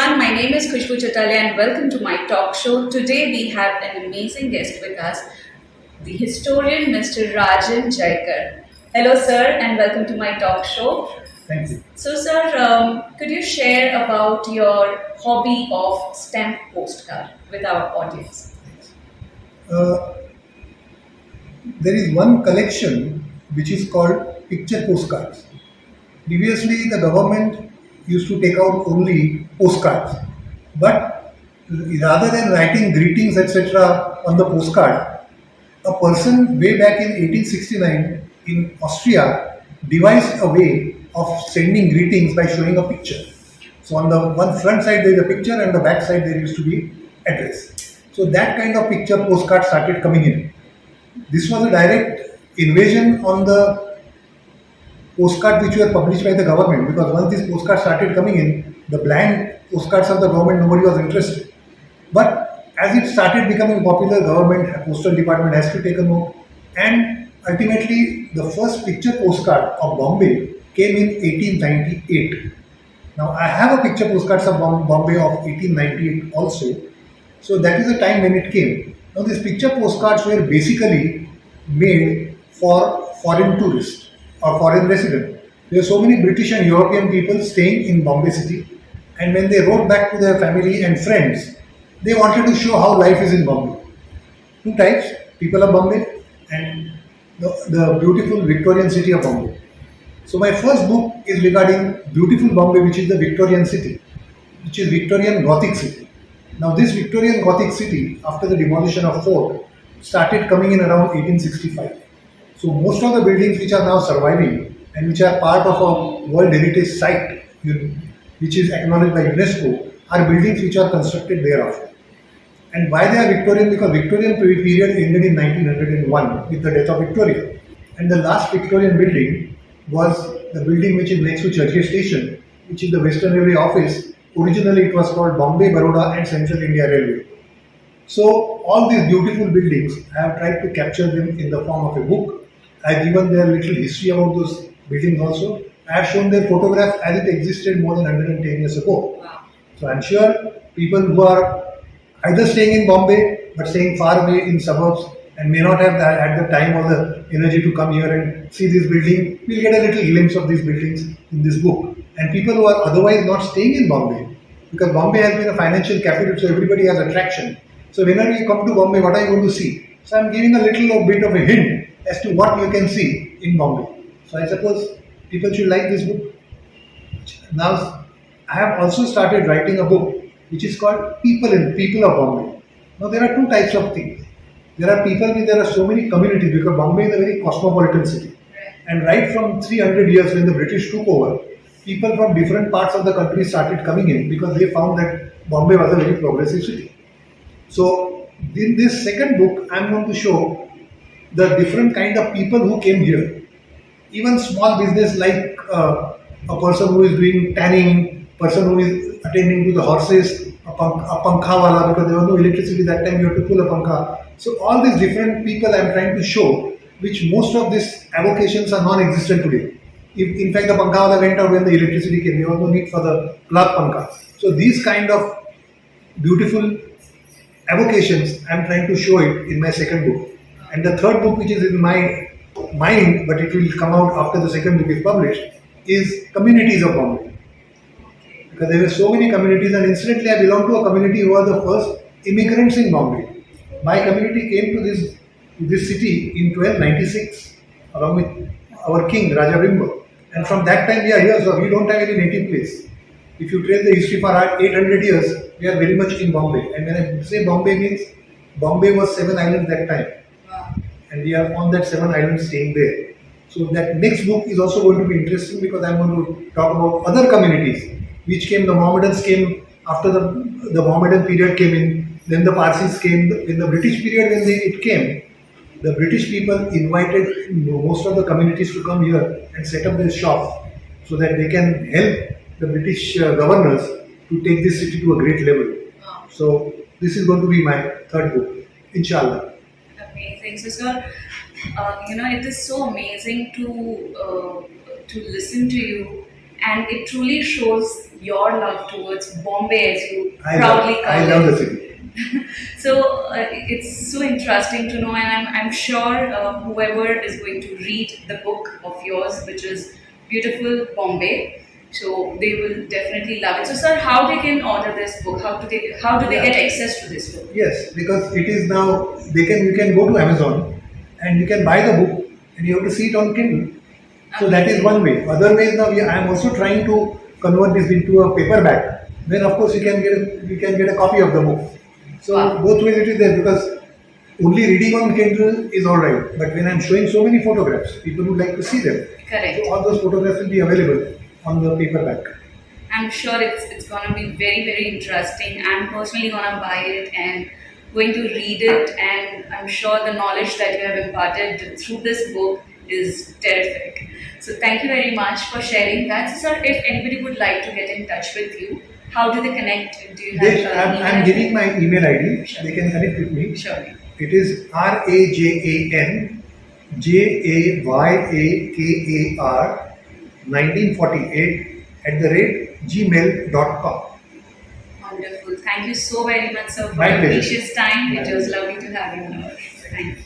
everyone, my name is Khushboo Chotaliya and welcome to my talk show. Today we have an amazing guest with us, the historian Mr. Rajan Jayakar. Hello sir and welcome to my talk show. Thank you. So sir, could you share about your hobby of stamp postcard with our audience? Uh, there is one collection which is called picture postcards. Previously, the government used to take out only postcards, but rather than writing greetings etc. on the postcard, a person way back in 1869 in Austria devised a way of sending greetings by showing a picture. So on the one front side there is a picture and the back side there used to be address. So that kind of picture postcard started coming in. This was a direct invasion on the postcards which were published by the government, because once these postcards started coming in, the bland postcards of the government, nobody was interested. But as it started becoming popular, government, postal department has to take a note, and ultimately the first picture postcard of Bombay came in 1898. Now I have a picture postcards of Bombay of 1898 also. So that is the time when it came. Now these picture postcards were basically made for foreign tourists or foreign residents. There were so many British and European people staying in Bombay city, and when they wrote back to their family and friends, they wanted to show how life is in Bombay. Two types: people of Bombay and the beautiful Victorian city of Bombay. So my first book is regarding beautiful Bombay, which is the Victorian city, which is Victorian Gothic city. Now this Victorian Gothic city, after the demolition of fort, started coming in around 1865. So most of the buildings which are now surviving and which are part of a World Heritage Site, which is acknowledged by UNESCO, are buildings which are constructed thereafter. And why they are Victorian? Because Victorian period ended in 1901 with the death of Victoria. And the last Victorian building was the building which is next to Churchill Station, which is the Western Railway office. Originally it was called Bombay, Baroda and Central India Railway. So all these beautiful buildings, I have tried to capture them in the form of a book. I have given their little history about those buildings also. I have shown their photographs as it existed more than 110 years ago. Wow. So I am sure people who are either staying in Bombay but staying far away in suburbs and may not have had the time or the energy to come here and see this building, will get a little glimpse of these buildings in this book. And people who are otherwise not staying in Bombay, because Bombay has been a financial capital, so everybody has attraction. So whenever you come to Bombay, what are you going to see? So I'm giving a little bit of a hint as to what you can see in Bombay. So I suppose people should like this book. Now I have also started writing a book which is called People of Bombay. Now there are two types of things. There are so many communities, because Bombay is a very cosmopolitan city. And right from 300 years when the British took over, people from different parts of the country started coming in because they found that Bombay was a very progressive city. So in this second book, I am going to show the different kind of people who came here. Even small business like a person who is doing tanning, person who is attending to the horses, a pankha wala, because there was no electricity that time, you have to pull a pankha. So all these different people I am trying to show, which most of these avocations are non-existent today. If, in fact, the pankha wala went out when the electricity came, there was no need for the cloth pankha. So these kind of beautiful avocations, I am trying to show it in my second book. And the third book, which is in my mind, but it will come out after the second book is published, is Communities of Bombay. Because there were so many communities, and incidentally I belong to a community who were the first immigrants in Bombay. My community came to this city in 1296 along with our king Raja Bimbo. And from that time we are here, so we don't have any native place. If you trace the history for 800 years, we are very much in Bombay. And when I say Bombay, means Bombay was 7 islands that time. Wow. And we are on that 7 islands staying there. So that next book is also going to be interesting, because I am going to talk about other communities which came. The Mohammedans came after the Mohammedan period came in. Then the Parsis came in the British period. When it came, the British people invited most of the communities to come here and set up their shops so that they can help the British governors to take this city to a great level. Wow. So this is going to be my third book, inshallah. Amazing. So, sir, it is so amazing to listen to you and it truly shows your love towards Bombay, as you I proudly love, call I it. love the city. So it's so interesting to know, and I'm sure whoever is going to read the book of yours, which is Beautiful Bombay, so they will definitely love it. So, sir, how they can order this book? How do they Yeah. get access to this book? Yes, because it is now you can go to Amazon and you can buy the book and you have to see it on Kindle. So that is one way. Other ways now I am also trying to convert this into a paperback. Then of course you can get a copy of the book. So Wow, both ways it is there because only reading on Kindle is alright. But when I am showing so many photographs, people would like to see them. correct. So all those photographs will be available on the paperback. I'm sure it's gonna be very very interesting. I'm personally gonna buy it and going to read it, and I'm sure the knowledge that you have imparted through this book is terrific. So thank you very much for sharing that. So, sir, if anybody would like to get in touch with you, how do they connect? Do you have I'm email? giving my email ID. Sure. They can connect with me. Sure. It is RajanJayakar 1948 at the rate gmail.com. Wonderful. Thank you so very much, sir, for My your pleasure. precious time. My It was pleasure. lovely to have you on our show. Thank you.